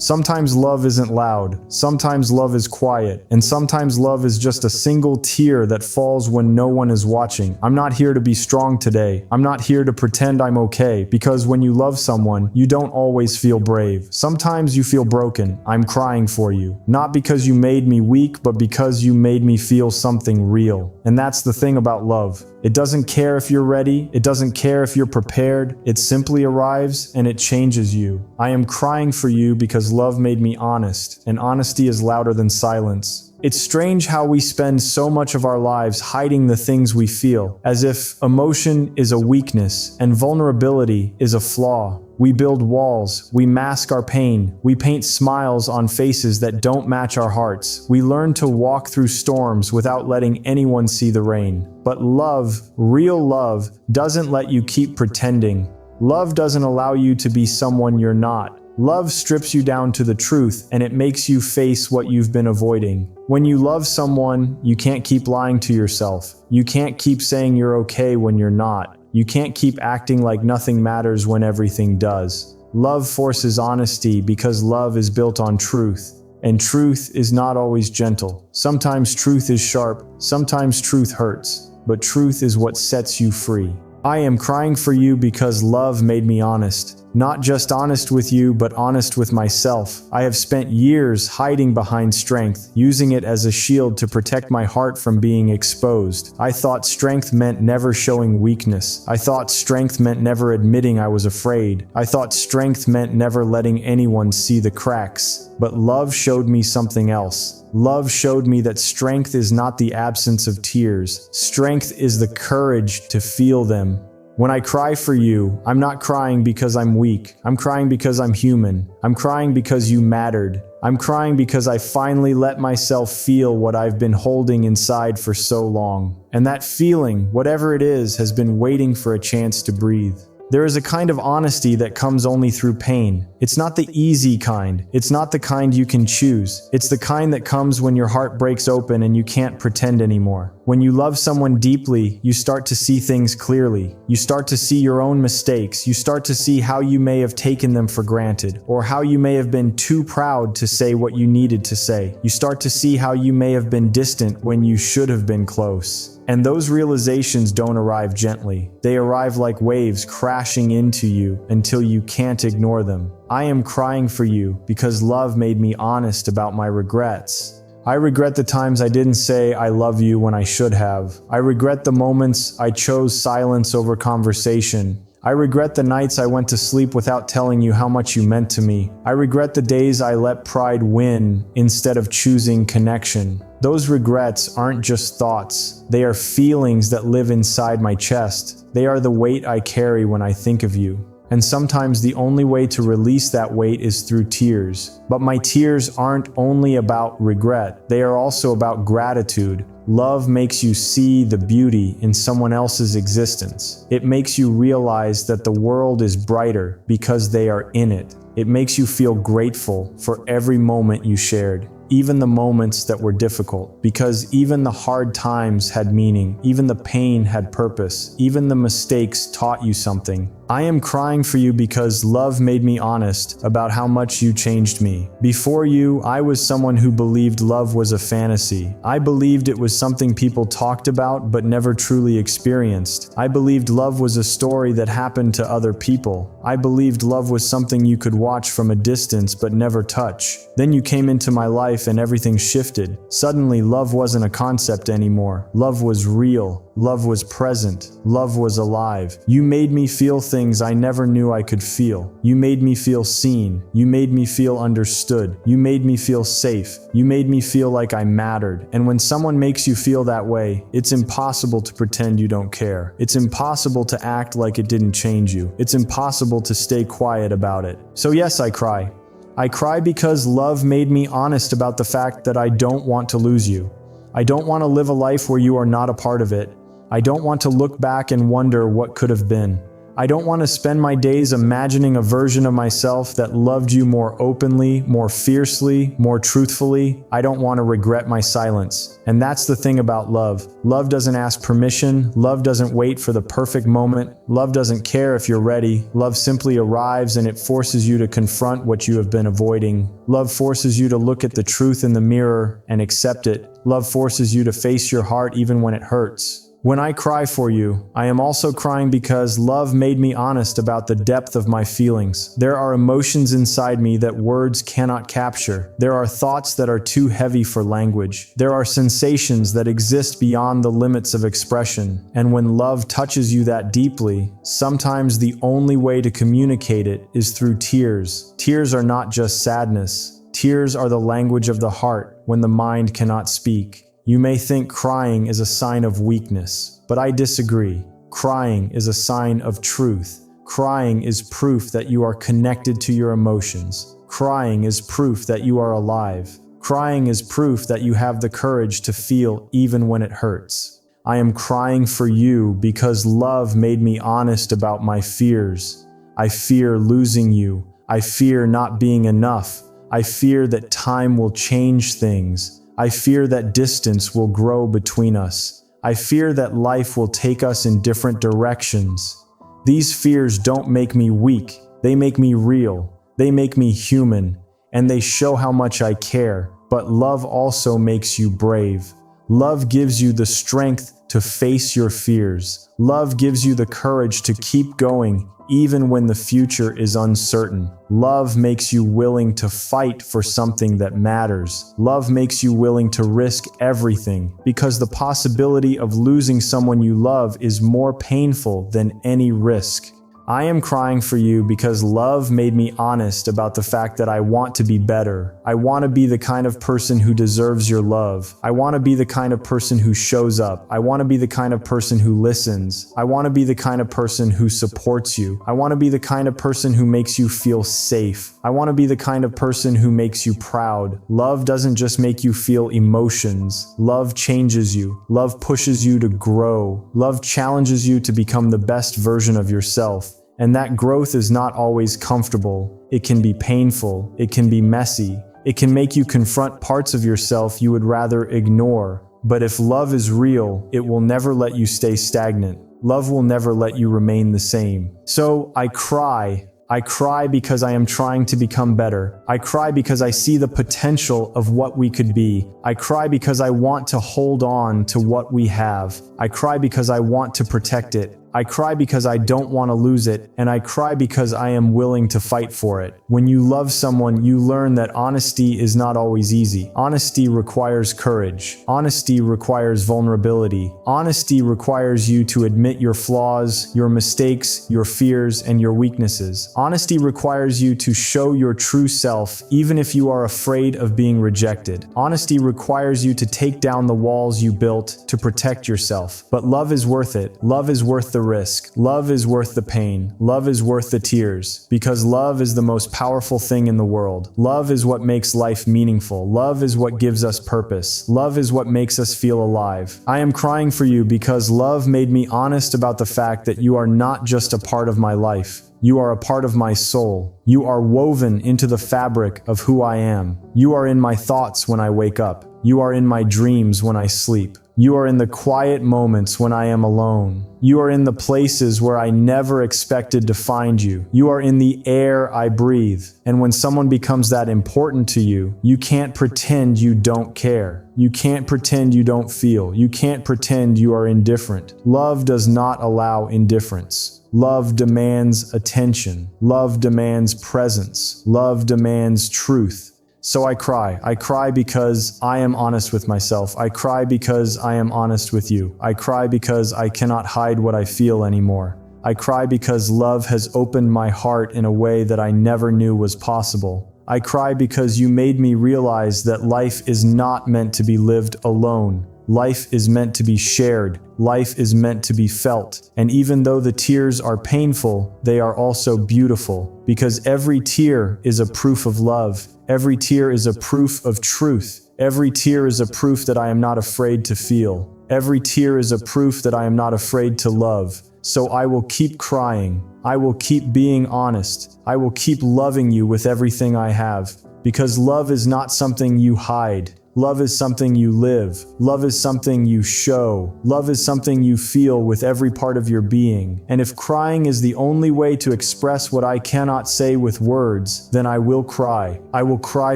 Sometimes love isn't loud, sometimes love is quiet, and sometimes love is just a single tear that falls when no one is watching. I'm not here to be strong today. I'm not here to pretend I'm okay, because when you love someone, you don't always feel brave. Sometimes you feel broken. I'm crying for you. Not because you made me weak, but because you made me feel something real. And that's the thing about love. It doesn't care if you're ready. It doesn't care if you're prepared. It simply arrives and it changes you. I am crying for you because love made me honest, and honesty is louder than silence. It's strange how we spend so much of our lives hiding the things we feel, as if emotion is a weakness and vulnerability is a flaw. We build walls, we mask our pain, we paint smiles on faces that don't match our hearts. We learn to walk through storms without letting anyone see the rain. But love, real love, doesn't let you keep pretending. Love doesn't allow you to be someone you're not. Love strips you down to the truth, and it makes you face what you've been avoiding. When you love someone, you can't keep lying to yourself. You can't keep saying you're okay when you're not. You can't keep acting like nothing matters when everything does. Love forces honesty because love is built on truth. And truth is not always gentle. Sometimes truth is sharp, sometimes truth hurts, but truth is what sets you free. I am crying for you because love made me honest. Not just honest with you, but honest with myself. I have spent years hiding behind strength, using it as a shield to protect my heart from being exposed. I thought strength meant never showing weakness. I thought strength meant never admitting I was afraid. I thought strength meant never letting anyone see the cracks. But love showed me something else. Love showed me that strength is not the absence of tears. Strength is the courage to feel them. When I cry for you, I'm not crying because I'm weak. I'm crying because I'm human. I'm crying because you mattered. I'm crying because I finally let myself feel what I've been holding inside for so long. And that feeling, whatever it is, has been waiting for a chance to breathe. There is a kind of honesty that comes only through pain. It's not the easy kind. It's not the kind you can choose. It's the kind that comes when your heart breaks open and you can't pretend anymore. When you love someone deeply, you start to see things clearly. You start to see your own mistakes. You start to see how you may have taken them for granted, or how you may have been too proud to say what you needed to say. You start to see how you may have been distant when you should have been close. And those realizations don't arrive gently. They arrive like waves crashing into you until you can't ignore them. I am crying for you because love made me honest about my regrets. I regret the times I didn't say I love you when I should have. I regret the moments I chose silence over conversation. I regret the nights I went to sleep without telling you how much you meant to me. I regret the days I let pride win instead of choosing connection. Those regrets aren't just thoughts. They are feelings that live inside my chest. They are the weight I carry when I think of you. And sometimes the only way to release that weight is through tears. But my tears aren't only about regret. They are also about gratitude. Love makes you see the beauty in someone else's existence. It makes you realize that the world is brighter because they are in it. It makes you feel grateful for every moment you shared, even the moments that were difficult, because even the hard times had meaning, even the pain had purpose, even the mistakes taught you something. I am crying for you because love made me honest about how much you changed me. Before you, I was someone who believed love was a fantasy. I believed it was something people talked about but never truly experienced. I believed love was a story that happened to other people. I believed love was something you could watch from a distance but never touch. Then you came into my life and everything shifted. Suddenly, love wasn't a concept anymore. Love was real. Love was present. Love was alive. You made me feel things I never knew I could feel. You made me feel seen. You made me feel understood. You made me feel safe. You made me feel like I mattered. And when someone makes you feel that way, it's impossible to pretend you don't care. It's impossible to act like it didn't change you. It's impossible to stay quiet about it. So yes, I cry. I cry because love made me honest about the fact that I don't want to lose you. I don't want to live a life where you are not a part of it. I don't want to look back and wonder what could have been. I don't want to spend my days imagining a version of myself that loved you more openly, more fiercely, more truthfully. I don't want to regret my silence. And that's the thing about love. Love doesn't ask permission. Love doesn't wait for the perfect moment. Love doesn't care if you're ready. Love simply arrives and it forces you to confront what you have been avoiding. Love forces you to look at the truth in the mirror and accept it. Love forces you to face your heart even when it hurts. When I cry for you, I am also crying because love made me honest about the depth of my feelings. There are emotions inside me that words cannot capture. There are thoughts that are too heavy for language. There are sensations that exist beyond the limits of expression. And when love touches you that deeply, sometimes the only way to communicate it is through tears. Tears are not just sadness. Tears are the language of the heart when the mind cannot speak. You may think crying is a sign of weakness, but I disagree. Crying is a sign of truth. Crying is proof that you are connected to your emotions. Crying is proof that you are alive. Crying is proof that you have the courage to feel even when it hurts. I am crying for you because love made me honest about my fears. I fear losing you. I fear not being enough. I fear that time will change things. I fear that distance will grow between us. I fear that life will take us in different directions. These fears don't make me weak. They make me real. They make me human. And they show how much I care. But love also makes you brave. Love gives you the strength to face your fears. Love gives you the courage to keep going even when the future is uncertain. Love makes you willing to fight for something that matters. Love makes you willing to risk everything because the possibility of losing someone you love is more painful than any risk. I am crying for you because love made me honest about the fact that I want to be better. I want to be the kind of person who deserves your love. I want to be the kind of person who shows up. I want to be the kind of person who listens. I want to be the kind of person who supports you. I want to be the kind of person who makes you feel safe. I want to be the kind of person who makes you proud. Love doesn't just make you feel emotions. Love changes you. Love pushes you to grow. Love challenges you to become the best version of yourself. And that growth is not always comfortable. It can be painful. It can be messy. It can make you confront parts of yourself you would rather ignore. But if love is real, it will never let you stay stagnant. Love will never let you remain the same. So I cry. I cry because I am trying to become better. I cry because I see the potential of what we could be. I cry because I want to hold on to what we have. I cry because I want to protect it. I cry because I don't want to lose it, and I cry because I am willing to fight for it. When you love someone, you learn that honesty is not always easy. Honesty requires courage. Honesty requires vulnerability. Honesty requires you to admit your flaws, your mistakes, your fears, and your weaknesses. Honesty requires you to show your true self, even if you are afraid of being rejected. Honesty requires you to take down the walls you built to protect yourself. But love is worth it. Love is worth the risk. Love is worth the pain. Love is worth the tears. Because love is the most powerful thing in the world. Love is what makes life meaningful. Love is what gives us purpose. Love is what makes us feel alive. I am crying for you because love made me honest about the fact that you are not just a part of my life. You are a part of my soul. You are woven into the fabric of who I am. You are in my thoughts when I wake up. You are in my dreams when I sleep. You are in the quiet moments when I am alone. You are in the places where I never expected to find you. You are in the air I breathe. And when someone becomes that important to you, you can't pretend you don't care. You can't pretend you don't feel. You can't pretend you are indifferent. Love does not allow indifference. Love demands attention. Love demands presence. Love demands truth. So I cry. I cry because I am honest with myself. I cry because I am honest with you. I cry because I cannot hide what I feel anymore. I cry because love has opened my heart in a way that I never knew was possible. I cry because you made me realize that life is not meant to be lived alone. Life is meant to be shared. Life is meant to be felt. And even though the tears are painful, they are also beautiful. Because every tear is a proof of love. Every tear is a proof of truth. Every tear is a proof that I am not afraid to feel. Every tear is a proof that I am not afraid to love. So I will keep crying. I will keep being honest. I will keep loving you with everything I have. Because love is not something you hide. Love is something you live. Love is something you show. Love is something you feel with every part of your being. And if crying is the only way to express what I cannot say with words, then I will cry. I will cry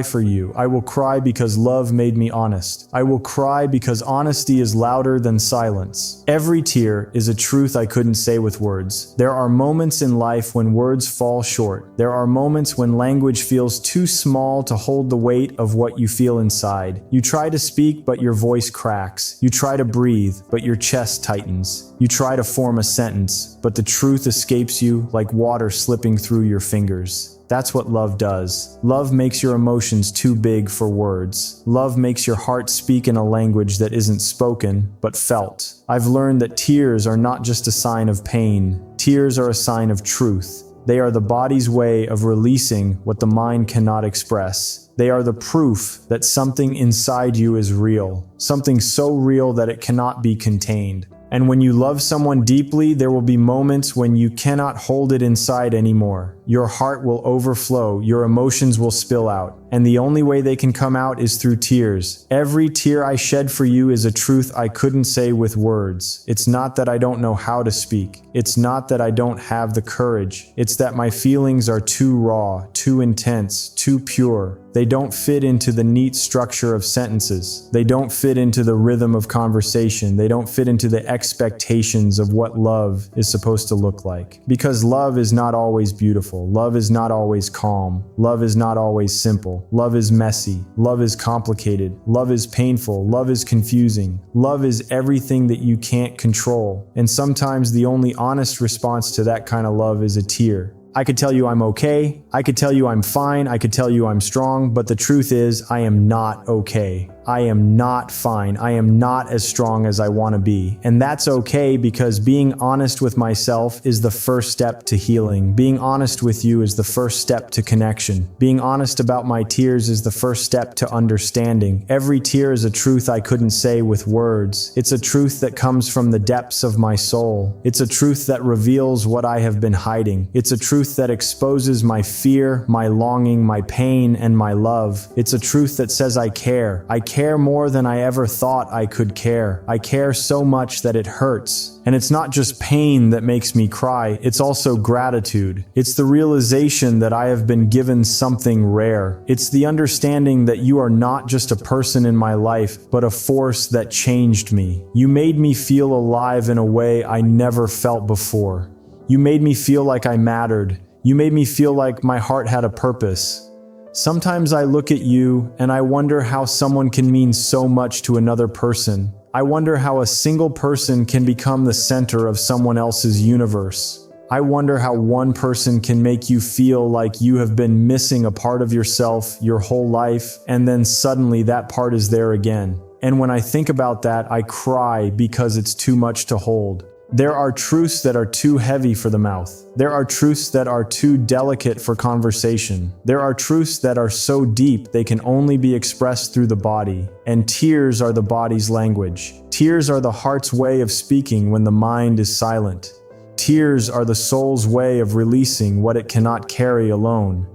for you. I will cry because love made me honest. I will cry because honesty is louder than silence. Every tear is a truth I couldn't say with words. There are moments in life when words fall short. There are moments when language feels too small to hold the weight of what you feel inside. You try to speak, but your voice cracks. You try to breathe, but your chest tightens. You try to form a sentence, but the truth escapes you like water slipping through your fingers. That's what love does. Love makes your emotions too big for words. Love makes your heart speak in a language that isn't spoken, but felt. I've learned that tears are not just a sign of pain. Tears are a sign of truth. They are the body's way of releasing what the mind cannot express. They are the proof that something inside you is real, something so real that it cannot be contained. And when you love someone deeply, there will be moments when you cannot hold it inside anymore. Your heart will overflow, your emotions will spill out, and the only way they can come out is through tears. Every tear I shed for you is a truth I couldn't say with words. It's not that I don't know how to speak. It's not that I don't have the courage. It's that my feelings are too raw, too intense, too pure. They don't fit into the neat structure of sentences. They don't fit into the rhythm of conversation. They don't fit into the expectations of what love is supposed to look like. Because love is not always beautiful. Love is not always calm. Love is not always simple. Love is messy. Love is complicated. Love is painful. Love is confusing. Love is everything that you can't control. And sometimes the only honest response to that kind of love is a tear. I could tell you I'm okay, I could tell you I'm fine, I could tell you I'm strong, but the truth is I am not okay. I am not fine. I am not as strong as I want to be. And that's okay because being honest with myself is the first step to healing. Being honest with you is the first step to connection. Being honest about my tears is the first step to understanding. Every tear is a truth I couldn't say with words. It's a truth that comes from the depths of my soul. It's a truth that reveals what I have been hiding. It's a truth that exposes my fear, my longing, my pain, and my love. It's a truth that says I care. I care more than I ever thought I could care. I care so much that it hurts. And it's not just pain that makes me cry, it's also gratitude. It's the realization that I have been given something rare. It's the understanding that you are not just a person in my life, but a force that changed me. You made me feel alive in a way I never felt before. You made me feel like I mattered. You made me feel like my heart had a purpose. Sometimes I look at you and I wonder how someone can mean so much to another person. I wonder how a single person can become the center of someone else's universe. I wonder how one person can make you feel like you have been missing a part of yourself your whole life, and then suddenly that part is there again. And when I think about that, I cry because it's too much to hold. There are truths that are too heavy for the mouth. There are truths that are too delicate for conversation. There are truths that are so deep they can only be expressed through the body. And tears are the body's language. Tears are the heart's way of speaking when the mind is silent. Tears are the soul's way of releasing what it cannot carry alone.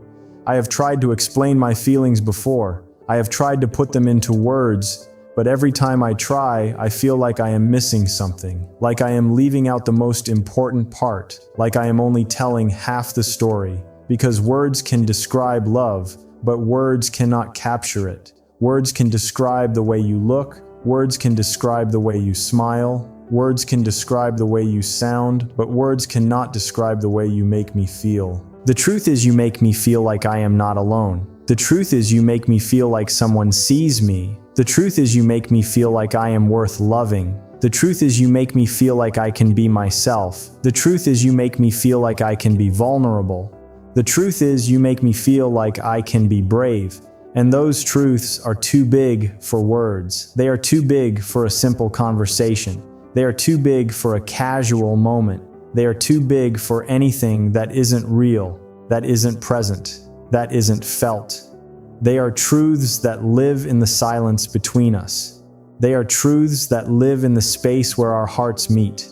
I have tried to explain my feelings before. I have tried to put them into words. But every time I try, I feel like I am missing something, like I am leaving out the most important part, like I am only telling half the story. Because words can describe love, but words cannot capture it. Words can describe the way you look, words can describe the way you smile, words can describe the way you sound, but words cannot describe the way you make me feel. The truth is you make me feel like I am not alone. The truth is you make me feel like someone sees me. The truth is you make me feel like I am worth loving. The truth is you make me feel like I can be myself. The truth is you make me feel like I can be vulnerable. The truth is you make me feel like I can be brave. And those truths are too big for words. They are too big for a simple conversation. They are too big for a casual moment. They are too big for anything that isn't real, that isn't present, that isn't felt. They are truths that live in the silence between us. They are truths that live in the space where our hearts meet.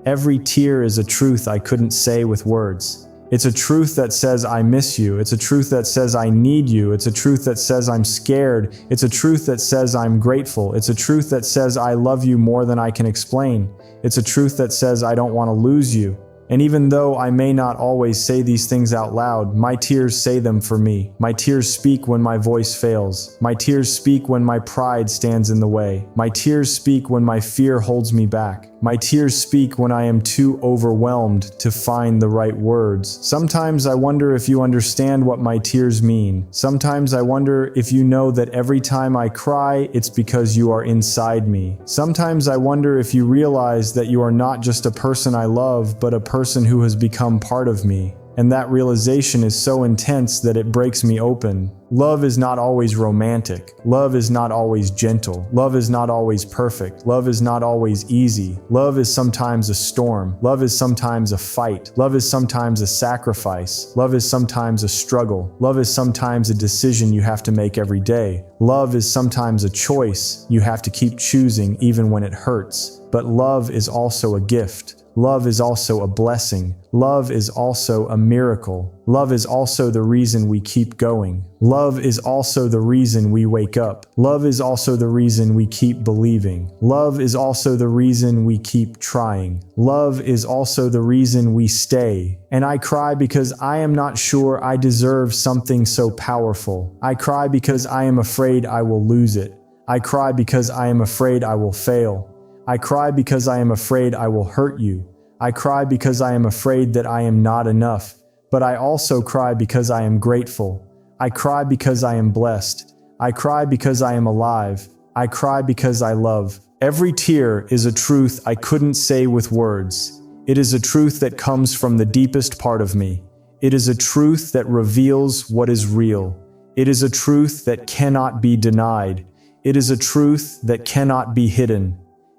Every tear is a truth I couldn't say with words. It's a truth that says I miss you. It's a truth that says I need you. It's a truth that says I'm scared. It's a truth that says I'm grateful. It's a truth that says I love you more than I can explain. It's a truth that says I don't want to lose you. And even though I may not always say these things out loud, my tears say them for me. My tears speak when my voice fails. My tears speak when my pride stands in the way. My tears speak when my fear holds me back. My tears speak when I am too overwhelmed to find the right words. Sometimes I wonder if you understand what my tears mean. Sometimes I wonder if you know that every time I cry, it's because you are inside me. Sometimes I wonder if you realize that you are not just a person I love, but a person who has become part of me. And that realization is so intense that it breaks me open. Love is not always romantic. Love is not always gentle. Love is not always perfect. Love is not always easy. Love is sometimes a storm. Love is sometimes a fight. Love is sometimes a sacrifice. Love is sometimes a struggle. Love is sometimes a decision you have to make every day. Love is sometimes a choice you have to keep choosing even when it hurts. But love is also a gift. Love is also a blessing. Love is also a miracle. Love is also the reason we keep going. Love is also the reason we wake up. Love is also the reason we keep believing. Love is also the reason we keep trying. Love is also the reason we stay. And I cry because I am not sure I deserve something so powerful. I cry because I am afraid I will lose it. I cry because I am afraid I will fail. I cry because I am afraid I will hurt you. I cry because I am afraid that I am not enough. But I also cry because I am grateful. I cry because I am blessed. I cry because I am alive. I cry because I love. Every tear is a truth I couldn't say with words. It is a truth that comes from the deepest part of me. It is a truth that reveals what is real. It is a truth that cannot be denied. It is a truth that cannot be hidden.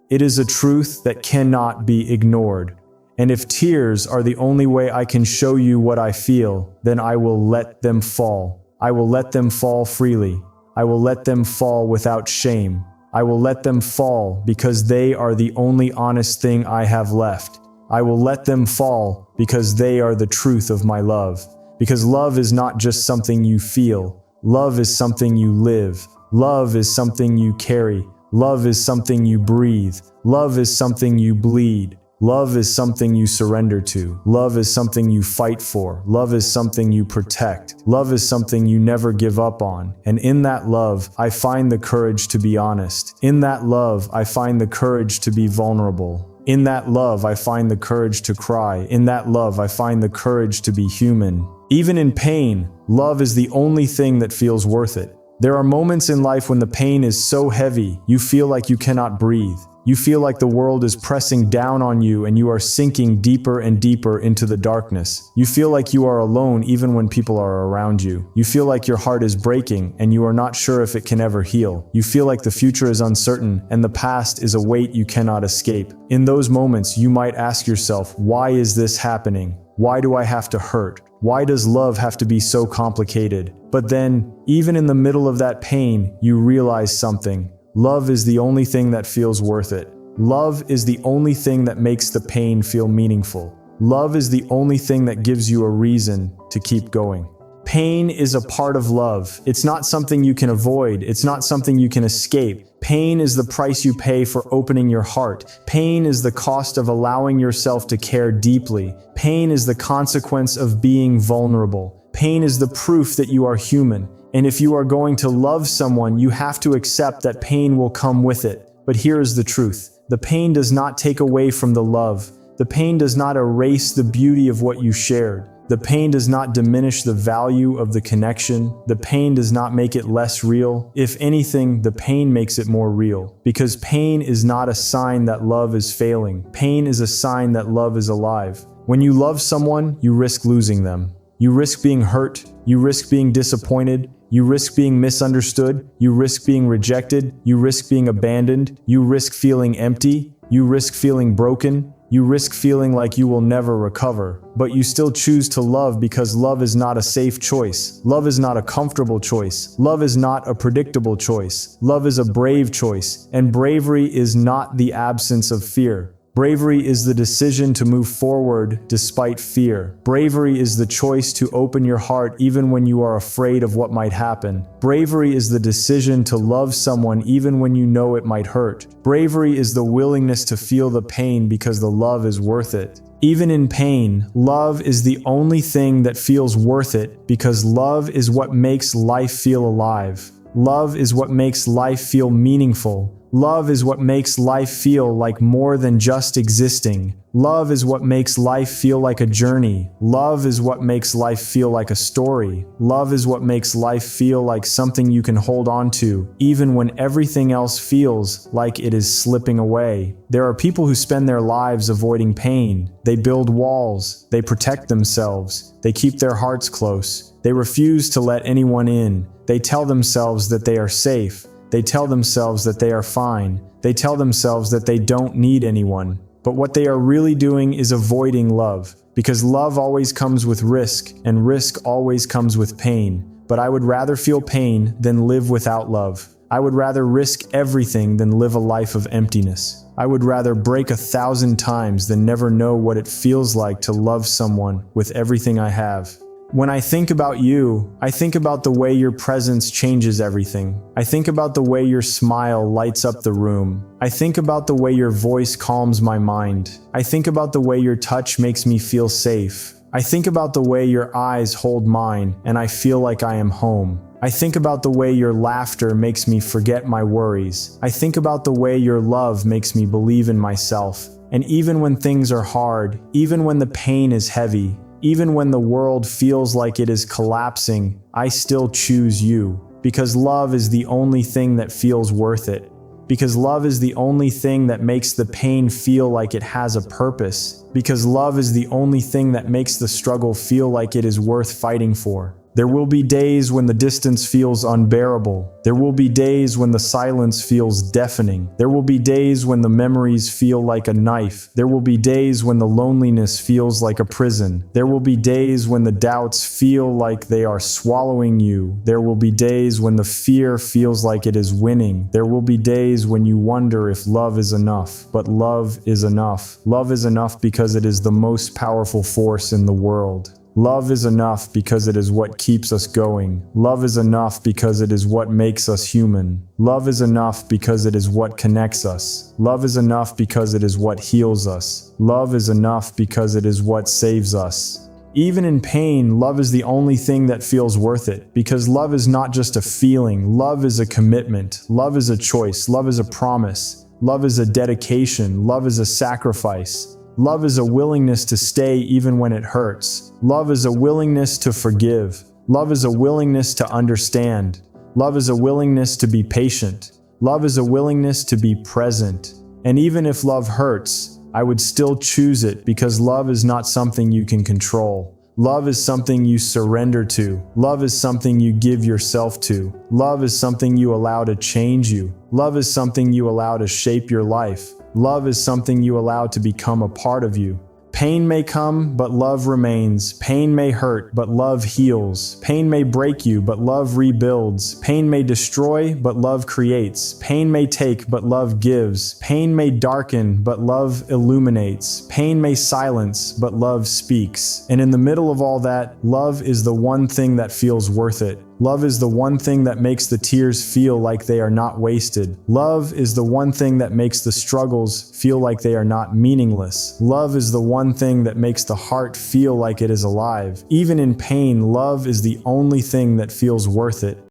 It is a truth that cannot be ignored. And if tears are the only way I can show you what I feel, then I will let them fall. I will let them fall freely. I will let them fall without shame. I will let them fall because they are the only honest thing I have left. I will let them fall because they are the truth of my love. Because love is not just something you feel. Love is something you live. Love is something you carry. Love is something you breathe. Love is something you bleed. Love is something you surrender to. Love is something you fight for. Love is something you protect. Love is something you never give up on. And in that love, I find the courage to be honest. In that love, I find the courage to be vulnerable. In that love, I find the courage to cry. In that love, I find the courage to be human. Even in pain, love is the only thing that feels worth it. There are moments in life when the pain is so heavy, you feel like you cannot breathe. You feel like the world is pressing down on you and you are sinking deeper and deeper into the darkness. You feel like you are alone even when people are around you. You feel like your heart is breaking and you are not sure if it can ever heal. You feel like the future is uncertain and the past is a weight you cannot escape. In those moments, you might ask yourself, why is this happening? Why do I have to hurt? Why does love have to be so complicated? But then, even in the middle of that pain, you realize something. Love is the only thing that feels worth it. Love is the only thing that makes the pain feel meaningful. Love is the only thing that gives you a reason to keep going. Pain is a part of love. It's not something you can avoid. It's not something you can escape. Pain is the price you pay for opening your heart. Pain is the cost of allowing yourself to care deeply. Pain is the consequence of being vulnerable. Pain is the proof that you are human. And if you are going to love someone, you have to accept that pain will come with it. But here is the truth. The pain does not take away from the love. The pain does not erase the beauty of what you shared. The pain does not diminish the value of the connection. The pain does not make it less real. If anything, the pain makes it more real. Because pain is not a sign that love is failing. Pain is a sign that love is alive. When you love someone, you risk losing them. You risk being hurt. You risk being disappointed. You risk being misunderstood. You risk being rejected. You risk being abandoned. You risk feeling empty. You risk feeling broken. You risk feeling like you will never recover, but you still choose to love because love is not a safe choice. Love is not a comfortable choice. Love is not a predictable choice. Love is a brave choice, and bravery is not the absence of fear. Bravery is the decision to move forward despite fear. Bravery is the choice to open your heart even when you are afraid of what might happen. Bravery is the decision to love someone even when you know it might hurt. Bravery is the willingness to feel the pain because the love is worth it. Even in pain, love is the only thing that feels worth it because love is what makes life feel alive. Love is what makes life feel meaningful. Love is what makes life feel like more than just existing. Love is what makes life feel like a journey. Love is what makes life feel like a story. Love is what makes life feel like something you can hold on to, even when everything else feels like it is slipping away. There are people who spend their lives avoiding pain. They build walls. They protect themselves. They keep their hearts close. They refuse to let anyone in. They tell themselves that they are safe. They tell themselves that they are fine. They tell themselves that they don't need anyone. But what they are really doing is avoiding love, because love always comes with risk, and risk always comes with pain. But I would rather feel pain than live without love. I would rather risk everything than live a life of emptiness. I would rather break 1,000 times than never know what it feels like to love someone with everything I have. When I think about you, I think about the way your presence changes everything. I think about the way your smile lights up the room. I think about the way your voice calms my mind. I think about the way your touch makes me feel safe. I think about the way your eyes hold mine and I feel like I am home. I think about the way your laughter makes me forget my worries. I think about the way your love makes me believe in myself. And even when things are hard, even when the pain is heavy, even when the world feels like it is collapsing, I still choose you. Because love is the only thing that feels worth it. Because love is the only thing that makes the pain feel like it has a purpose. Because love is the only thing that makes the struggle feel like it is worth fighting for. There will be days when the distance feels unbearable. There will be days when the silence feels deafening. There will be days when the memories feel like a knife. There will be days when the loneliness feels like a prison. There will be days when the doubts feel like they are swallowing you. There will be days when the fear feels like it is winning. There will be days when you wonder if love is enough. But love is enough. Love is enough because it is the most powerful force in the world. Love is enough because it is what keeps us going. Love is enough because it is what makes us human. Love is enough because it is what connects us. Love is enough because it is what heals us. Love is enough because it is what saves us. Even in pain, love is the only thing that feels worth it, because love is not just a feeling. Love is a commitment. Love is a choice. Love is a promise. Love is a dedication. Love is a sacrifice. Love is a willingness to stay even when it hurts. Love is a willingness to forgive. Love is a willingness to understand. Love is a willingness to be patient. Love is a willingness to be present. And even if love hurts, I would still choose it because love is not something you can control. Love is something you surrender to. Love is something you give yourself to. Love is something you allow to change you. Love is something you allow to shape your life. Love is something you allow to become a part of you. Pain may come, but love remains. Pain may hurt, but love heals. Pain may break you, but love rebuilds. Pain may destroy, but love creates. Pain may take, but love gives. Pain may darken, but love illuminates. Pain may silence, but love speaks. And in the middle of all that, love is the one thing that feels worth it. Love is the one thing that makes the tears feel like they are not wasted. Love is the one thing that makes the struggles feel like they are not meaningless. Love is the one thing that makes the heart feel like it is alive. Even in pain, love is the only thing that feels worth it.